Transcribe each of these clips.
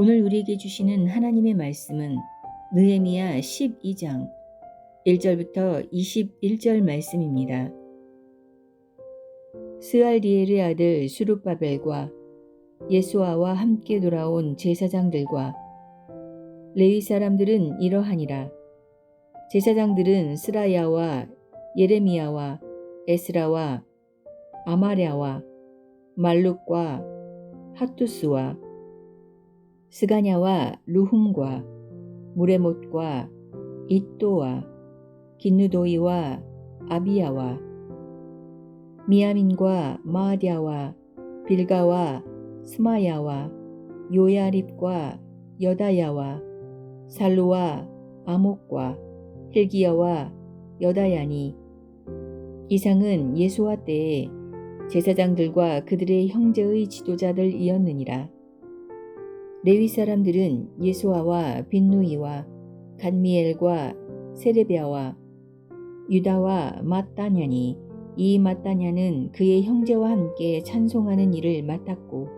오늘 우리에게 주시는 하나님의 말씀은 느헤미야 12장 1절부터 21절 말씀입니다. 스알디엘의 아들 스룹바벨과 예수아와 함께 돌아온 제사장들과 레위 사람들은 이러하니라. 제사장들은 스라야와 예레미야와 에스라와 아마랴와 말룩과 하투스와 스가냐와 루훔과 무레못과 이또와 긴누도이와 아비야와 미야민과 마아디아와 빌가와 스마야와 요야립과 여다야와 살루와 아목과 힐기야와 여다야니, 이상은 예수와 때에 제사장들과 그들의 형제의 지도자들이었느니라. 레위 사람들은 예수아와 빈누이와 간미엘과 세레비아와 유다와 마따냐니, 이 마따냐는 그의 형제와 함께 찬송하는 일을 맡았고,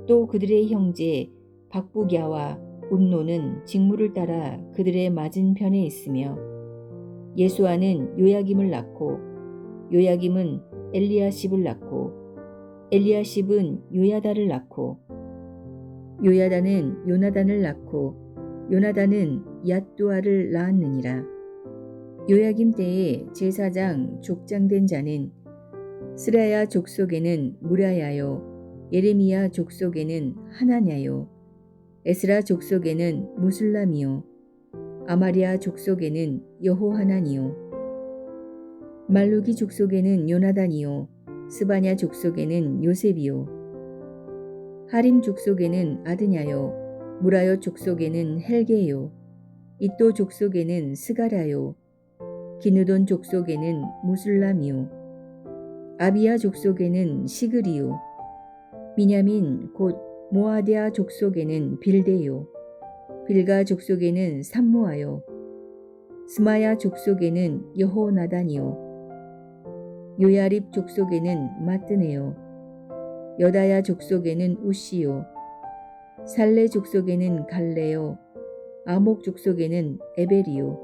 또 그들의 형제 박부갸와 운노는 직무를 따라 그들의 맞은편에 있으며, 예수아는 요야김을 낳고 요야김은 엘리야십을 낳고 엘리야십은 요야다를 낳고 요야다는 요나단을 낳고 요나단은 얏두아를 낳았느니라. 요야김 때에 제사장 족장된 자는 스라야 족속에는 무라야요, 예레미야 족속에는 하나냐요, 에스라 족속에는 무술람이요, 아마리아 족속에는 여호하나니요, 말루기 족속에는 요나단이요, 스바냐 족속에는 요셉이요, 하림 족속에는 아드냐요, 무라요 족속에는 헬게요, 이또 족속에는 스가랴요, 기누돈 족속에는 무술람이요, 아비야 족속에는 시그리요, 미냐민 곧 모아디아 족속에는 빌데요, 빌가 족속에는 삼무아요, 스마야 족속에는 여호나단이요, 요야립 족속에는 마뜨네요, 여다야 족속에는 우시요, 살레 족속에는 갈레요, 아목 족속에는 에벨이요,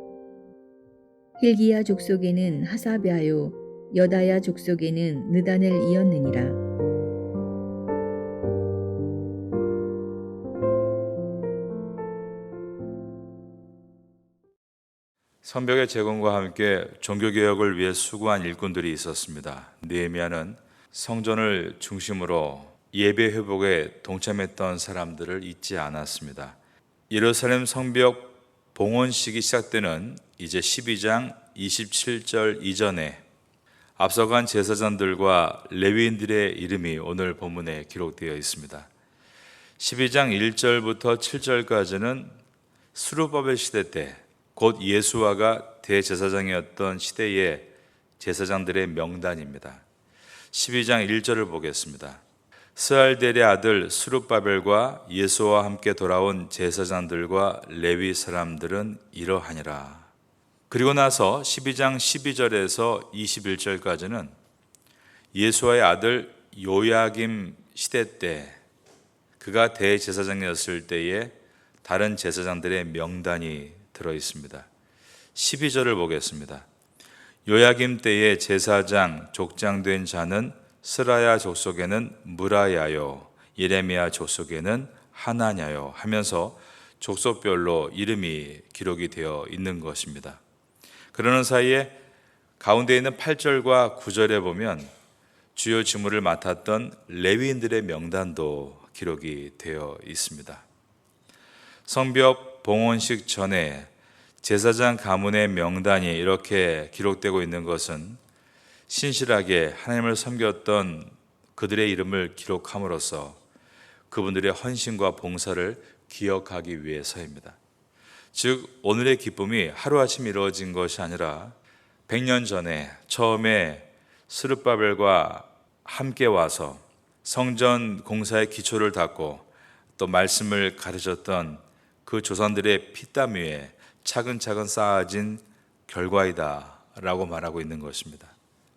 힐기야 족속에는 하사베아요, 여다야 족속에는 느다넬이었느니라. 성벽의 재건과 함께 종교개혁을 위해 수고한 일꾼들이 있었습니다. 느헤미야는 성전을 중심으로 예배 회복에 동참했던 사람들을 잊지 않았습니다. 예루살렘 성벽 봉헌식이 시작되는 이제 12장 27절 이전에 앞서간 제사장들과 레위인들의 이름이 오늘 본문에 기록되어 있습니다. 12장 1절부터 7절까지는 스룹바벨 시대 때 곧 예수아가 대제사장이었던 시대의 제사장들의 명단입니다. 12장 1절을 보겠습니다. 스알델의 아들 스룹바벨과 예수와 함께 돌아온 제사장들과 레위 사람들은 이러하니라. 그리고 나서 12장 12절에서 21절까지는 예수아의 아들 요야김 시대 때 그가 대제사장이었을 때의 다른 제사장들의 명단이 들어 있습니다. 12절을 보겠습니다. 요야김 때의 제사장 족장된 자는 스라야 족속에는 무라야요, 예레미야 족속에는 하나냐요 하면서 족속별로 이름이 기록이 되어 있는 것입니다. 그러는 사이에 가운데 있는 8절과 9절에 보면 주요 직무를 맡았던 레위인들의 명단도 기록이 되어 있습니다. 성벽 봉헌식 전에 제사장 가문의 명단이 이렇게 기록되고 있는 것은 신실하게 하나님을 섬겼던 그들의 이름을 기록함으로써 그분들의 헌신과 봉사를 기억하기 위해서입니다. 즉 오늘의 기쁨이 하루아침에 이루어진 것이 아니라 100년 전에 처음에 스룹바벨과 함께 와서 성전 공사의 기초를 닦고 또 말씀을 가르쳤던 그 조상들의 피땀 위에 차근차근 쌓아진 결과이다 라고 말하고 있는 것입니다.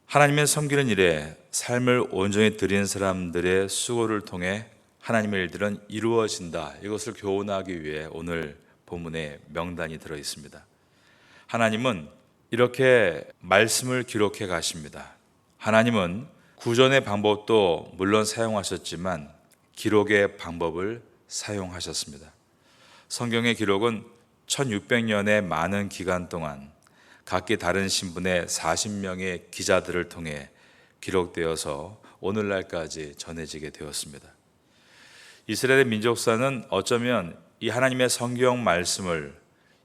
하나님의 섬기는 일에 삶을 온전히 드린 사람들의 수고를 통해 하나님의 일들은 이루어진다. 이것을 교훈하기 위해 오늘 본문에 명단이 들어 있습니다. 하나님은 이렇게 말씀을 기록해 가십니다. 하나님은 구전의 방법도 물론 사용하셨지만 기록의 방법을 사용하셨습니다. 성경의 기록은 1600년의 많은 기간 동안 각기 다른 신분의 40명의 기자들을 통해 기록되어서 오늘날까지 전해지게 되었습니다. 이스라엘의 민족사는 어쩌면 이 하나님의 성경 말씀을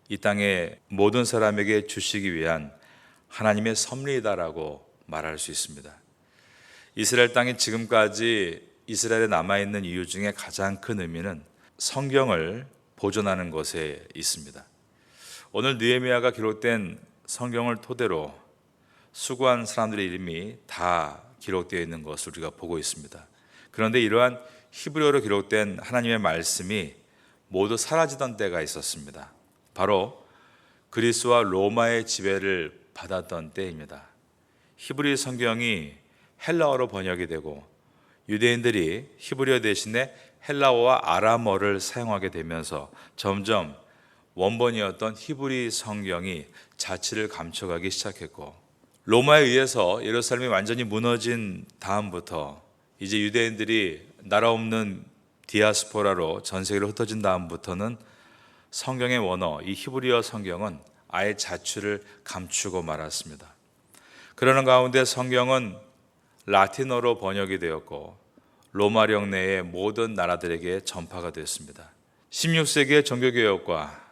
이 땅의 모든 사람에게 주시기 위한 하나님의 섭리이다라고 말할 수 있습니다. 이스라엘 땅이 지금까지 이스라엘에 남아있는 이유 중에 가장 큰 의미는 성경을 보존하는 것에 있습니다. 오늘 느헤미야가 기록된 성경을 토대로 수고한 사람들의 이름이 다 기록되어 있는 것을 우리가 보고 있습니다. 그런데 이러한 히브리어로 기록된 하나님의 말씀이 모두 사라지던 때가 있었습니다. 바로 그리스와 로마의 지배를 받았던 때입니다. 히브리 성경이 헬라어로 번역이 되고 유대인들이 히브리어 대신에 헬라어와 아람어를 사용하게 되면서 점점 원본이었던 히브리 성경이 자취를 감춰가기 시작했고, 로마에 의해서 예루살렘이 완전히 무너진 다음부터 이제 유대인들이 나라 없는 디아스포라로 전 세계로 흩어진 다음부터는 성경의 원어, 이 히브리어 성경은 아예 자취를 감추고 말았습니다. 그러는 가운데 성경은 라틴어로 번역이 되었고 로마령 내의 모든 나라들에게 전파가 되었습니다. 16세기의 종교개혁과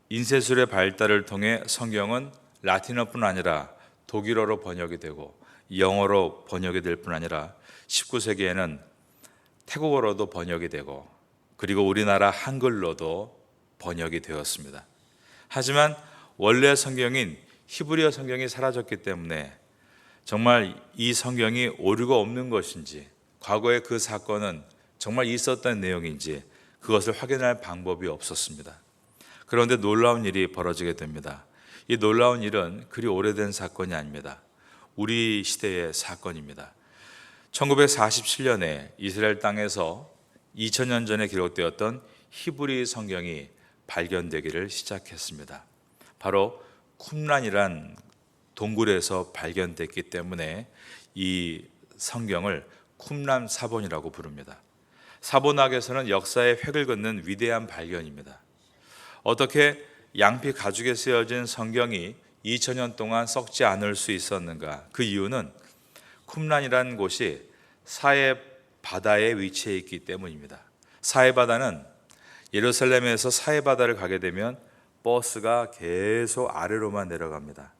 인쇄술의 발달을 통해 성경은 라틴어뿐 아니라 독일어로 번역이 되고 영어로 번역이 될 뿐 아니라 19세기에는 태국어로도 번역이 되고 그리고 우리나라 한글로도 번역이 되었습니다. 하지만 원래 성경인 히브리어 성경이 사라졌기 때문에 정말 이 성경이 오류가 없는 것인지, 과거의 그 사건은 정말 있었던 내용인지 그것을 확인할 방법이 없었습니다. 그런데 놀라운 일이 벌어지게 됩니다. 이 놀라운 일은 그리 오래된 사건이 아닙니다. 우리 시대의 사건입니다. 1947년에 이스라엘 땅에서 2000년 전에 기록되었던 히브리 성경이 발견되기를 시작했습니다. 바로 쿰란이란 동굴에서 발견됐기 때문에 이 성경을 쿰란 사본이라고 부릅니다. 사본학에서는 역사의 획을 긋는 위대한 발견입니다. 어떻게 양피 가죽에 쓰여진 성경이 2000년 동안 썩지 않을 수 있었는가? 그 이유는 쿰란이라는 곳이 사해 바다에 위치해 있기 때문입니다. 사해 바다는 예루살렘에서 사해 바다를 가게 되면 버스가 계속 아래로만 내려갑니다.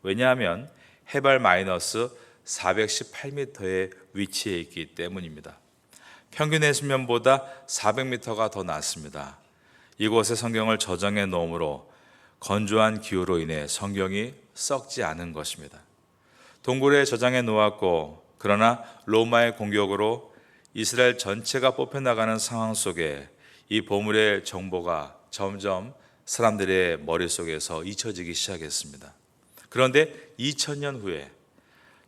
왜냐하면 해발 마이너스 418m에 위치해 있기 때문입니다. 평균 해수면보다 400m가 더 낮습니다. 이곳에 성경을 저장해 놓음으로 건조한 기후로 인해 성경이 썩지 않은 것입니다. 동굴에 저장해 놓았고, 그러나 로마의 공격으로 이스라엘 전체가 뽑혀나가는 상황 속에 이 보물의 정보가 점점 사람들의 머릿속에서 잊혀지기 시작했습니다. 그런데 2000년 후에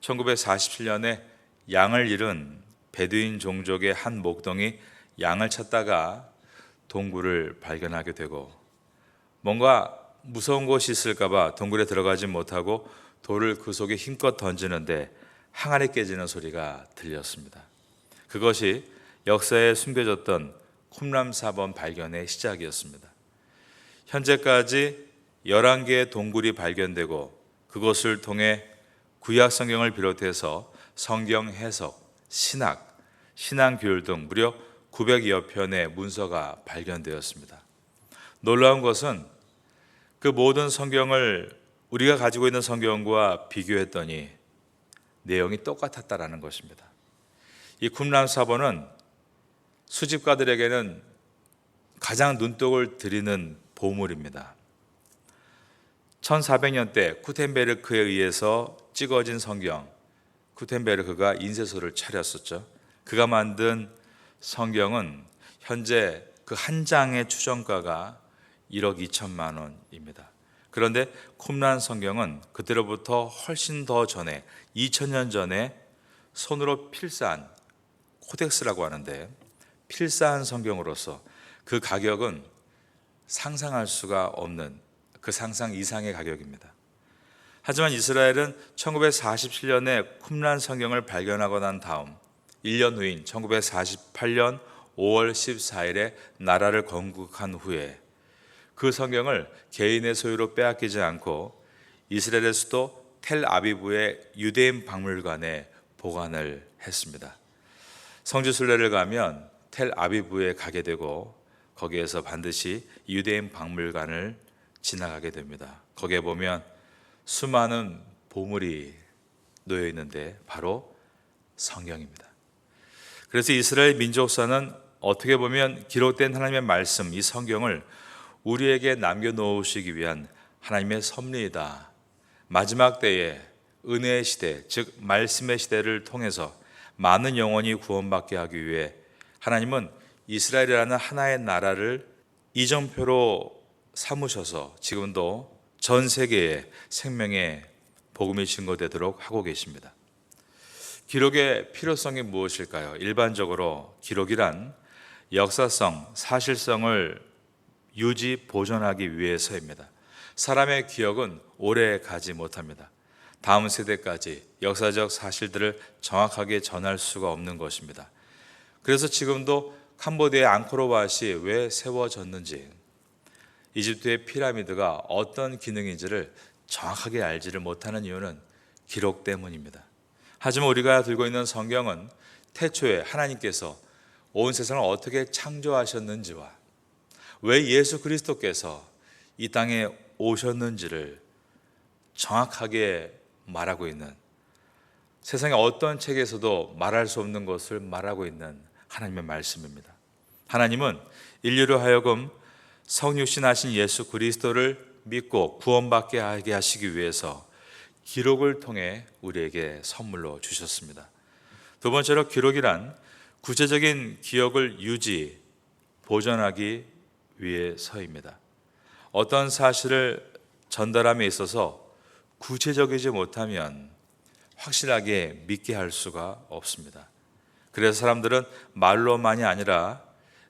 1947년에 양을 잃은 베두인 종족의 한 목동이 양을 찾다가 동굴을 발견하게 되고, 뭔가 무서운 곳이 있을까 봐 동굴에 들어가지 못하고 돌을 그 속에 힘껏 던지는데 항아리 깨지는 소리가 들렸습니다. 그것이 역사에 숨겨졌던 쿰란 사본 발견의 시작이었습니다. 현재까지 11개의 동굴이 발견되고 그것을 통해 구약 성경을 비롯해서 성경 해석, 신학, 신앙 교율 등 무려 900여 편의 문서가 발견되었습니다. 놀라운 것은 그 모든 성경을 우리가 가지고 있는 성경과 비교했더니 내용이 똑같았다라는 것입니다. 이 쿰란 사본은 수집가들에게는 가장 눈독을 들이는 보물입니다. 1400년대 구텐베르크에 의해서 찍어진 성경, 구텐베르크가 인쇄소를 차렸었죠. 그가 만든 성경은 현재 그 한 장의 추정가가 1억 2천만 원입니다. 그런데 쿰란 성경은 그때로부터 훨씬 더 전에 2000년 전에 손으로 필사한 코덱스라고 하는데 필사한 성경으로서 그 가격은 상상할 수가 없는 그 상상 이상의 가격입니다. 하지만 이스라엘은 1947년에 쿰란 성경을 발견하고 난 다음 1년 후인 1948년 5월 14일에 나라를 건국한 후에 그 성경을 개인의 소유로 빼앗기지 않고 이스라엘의 수도 텔아비브의 유대인 박물관에 보관을 했습니다. 성지순례를 가면 텔아비브에 가게 되고 거기에서 반드시 유대인 박물관을 지나가게 됩니다. 거기에 보면 수많은 보물이 놓여 있는데 바로 성경입니다. 그래서 이스라엘 민족사는 어떻게 보면 기록된 하나님의 말씀, 이 성경을 우리에게 남겨놓으시기 위한 하나님의 섭리이다. 마지막 때에 은혜의 시대, 즉 말씀의 시대를 통해서 많은 영혼이 구원받게 하기 위해 하나님은 이스라엘이라는 하나의 나라를 이정표로 삼으셔서 지금도 전 세계에 생명의 복음이 증거되도록 하고 계십니다. 기록의 필요성이 무엇일까요? 일반적으로 기록이란 역사성, 사실성을 유지, 보존하기 위해서입니다. 사람의 기억은 오래 가지 못합니다. 다음 세대까지 역사적 사실들을 정확하게 전할 수가 없는 것입니다. 그래서 지금도 캄보디아의 앙코르왓이 왜 세워졌는지, 이집트의 피라미드가 어떤 기능인지를 정확하게 알지를 못하는 이유는 기록 때문입니다. 하지만 우리가 들고 있는 성경은 태초에 하나님께서 온 세상을 어떻게 창조하셨는지와 왜 예수 그리스도께서 이 땅에 오셨는지를 정확하게 말하고 있는, 세상의 어떤 책에서도 말할 수 없는 것을 말하고 있는 하나님의 말씀입니다. 하나님은 인류로 하여금 성육신 하신 예수 그리스도를 믿고 구원받게 하게 하시기 위해서 기록을 통해 우리에게 선물로 주셨습니다. 두 번째로 기록이란 구체적인 기억을 유지, 보존하기 위해서입니다. 어떤 사실을 전달함에 있어서 구체적이지 못하면 확실하게 믿게 할 수가 없습니다. 그래서 사람들은 말로만이 아니라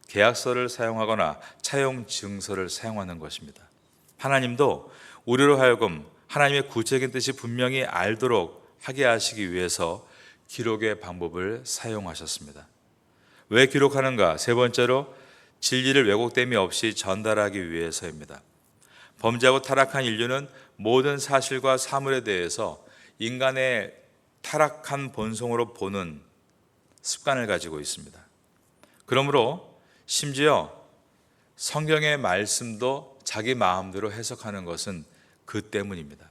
계약서를 사용하거나 차용 증서를 사용하는 것입니다. 하나님도 우리로 하여금 하나님의 구체적인 뜻이 분명히 알도록 하게 하시기 위해서 기록의 방법을 사용하셨습니다. 왜 기록하는가? 세 번째로 진리를 왜곡됨이 없이 전달하기 위해서입니다. 범죄하고 타락한 인류는 모든 사실과 사물에 대해서 인간의 타락한 본성으로 보는 습관을 가지고 있습니다. 그러므로 심지어 성경의 말씀도 자기 마음대로 해석하는 것은 그 때문입니다.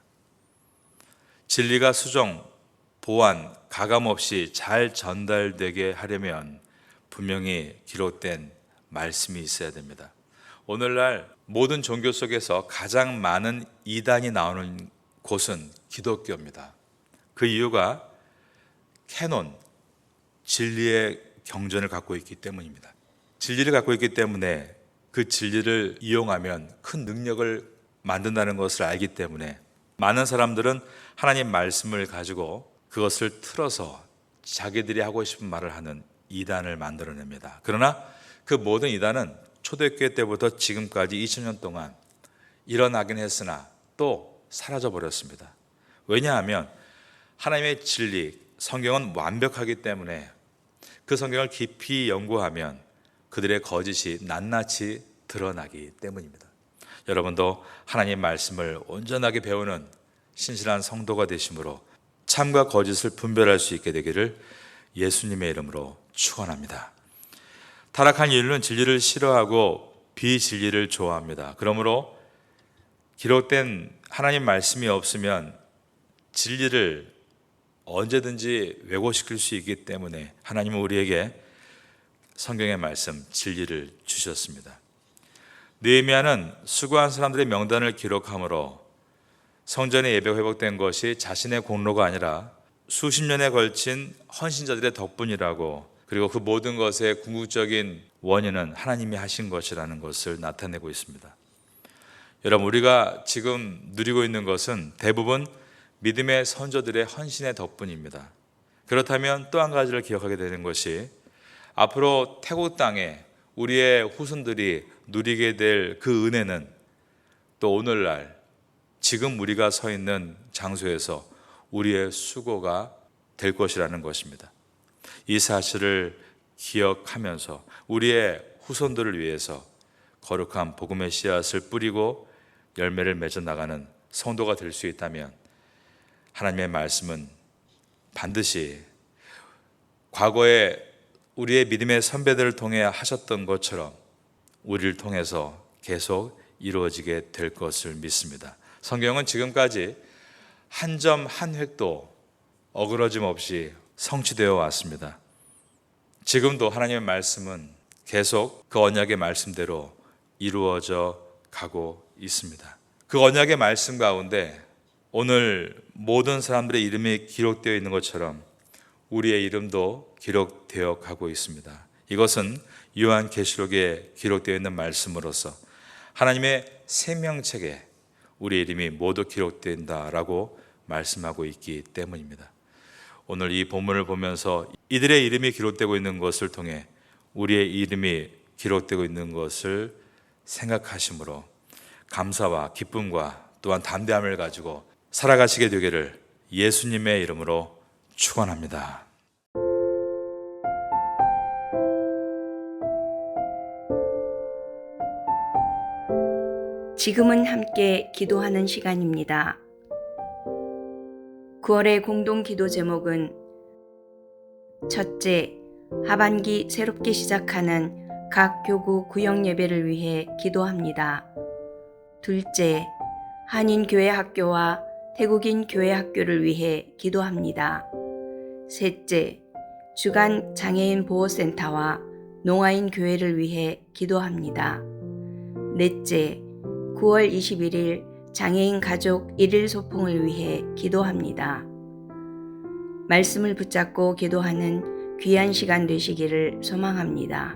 진리가 수정, 보완, 가감없이 잘 전달되게 하려면 분명히 기록된 말씀이 있어야 됩니다. 오늘날 모든 종교 속에서 가장 많은 이단이 나오는 곳은 기독교입니다. 그 이유가 캐논, 진리의 경전을 갖고 있기 때문입니다. 진리를 갖고 있기 때문에 그 진리를 이용하면 큰 능력을 만든다는 것을 알기 때문에 많은 사람들은 하나님 말씀을 가지고 그것을 틀어서 자기들이 하고 싶은 말을 하는 이단을 만들어냅니다. 그러나 그 모든 이단은 초대교회 때부터 지금까지 2000년 동안 일어나긴 했으나 또 사라져버렸습니다. 왜냐하면 하나님의 진리, 성경은 완벽하기 때문에 그 성경을 깊이 연구하면 그들의 거짓이 낱낱이 드러나기 때문입니다. 여러분도 하나님 말씀을 온전하게 배우는 신실한 성도가 되심으로 참과 거짓을 분별할 수 있게 되기를 예수님의 이름으로 축원합니다. 타락한 인류는 진리를 싫어하고 비진리를 좋아합니다. 그러므로 기록된 하나님 말씀이 없으면 진리를 언제든지 왜곡시킬 수 있기 때문에 하나님은 우리에게 성경의 말씀, 진리를 주셨습니다. 느헤미야는 수고한 사람들의 명단을 기록함으로 성전의 예배가 회복된 것이 자신의 공로가 아니라 수십 년에 걸친 헌신자들의 덕분이라고, 그리고 그 모든 것의 궁극적인 원인은 하나님이 하신 것이라는 것을 나타내고 있습니다. 여러분, 우리가 지금 누리고 있는 것은 대부분 믿음의 선조들의 헌신의 덕분입니다. 그렇다면 또 한 가지를 기억하게 되는 것이 앞으로 태국 땅에 우리의 후손들이 누리게 될 그 은혜는 또 오늘날 지금 우리가 서 있는 장소에서 우리의 수고가 될 것이라는 것입니다. 이 사실을 기억하면서 우리의 후손들을 위해서 거룩한 복음의 씨앗을 뿌리고 열매를 맺어 나가는 성도가 될 수 있다면 하나님의 말씀은 반드시 과거에 우리의 믿음의 선배들을 통해 하셨던 것처럼 우리를 통해서 계속 이루어지게 될 것을 믿습니다. 성경은 지금까지 한 점 한 획도 어그러짐 없이 성취되어 왔습니다. 지금도 하나님의 말씀은 계속 그 언약의 말씀대로 이루어져 가고 있습니다. 그 언약의 말씀 가운데 오늘 모든 사람들의 이름이 기록되어 있는 것처럼 우리의 이름도 기록되어 가고 있습니다. 이것은 요한계시록에 기록되어 있는 말씀으로서 하나님의 생명책에 우리의 이름이 모두 기록된다라고 말씀하고 있기 때문입니다. 오늘 이 본문을 보면서 이들의 이름이 기록되고 있는 것을 통해 우리의 이름이 기록되고 있는 것을 생각하심으로 감사와 기쁨과 또한 담대함을 가지고 살아가시게 되기를 예수님의 이름으로 축원합니다. 지금은 함께 기도하는 시간입니다. 9월의 공동 기도 제목은 첫째, 하반기 새롭게 시작하는 각 교구 구역 예배를 위해 기도합니다. 둘째, 한인 교회 학교와 태국인 교회 학교를 위해 기도합니다. 셋째, 주간 장애인 보호센터와 농아인 교회를 위해 기도합니다. 넷째, 9월 21일 장애인 가족 1일 소풍을 위해 기도합니다. 말씀을 붙잡고 기도하는 귀한 시간 되시기를 소망합니다.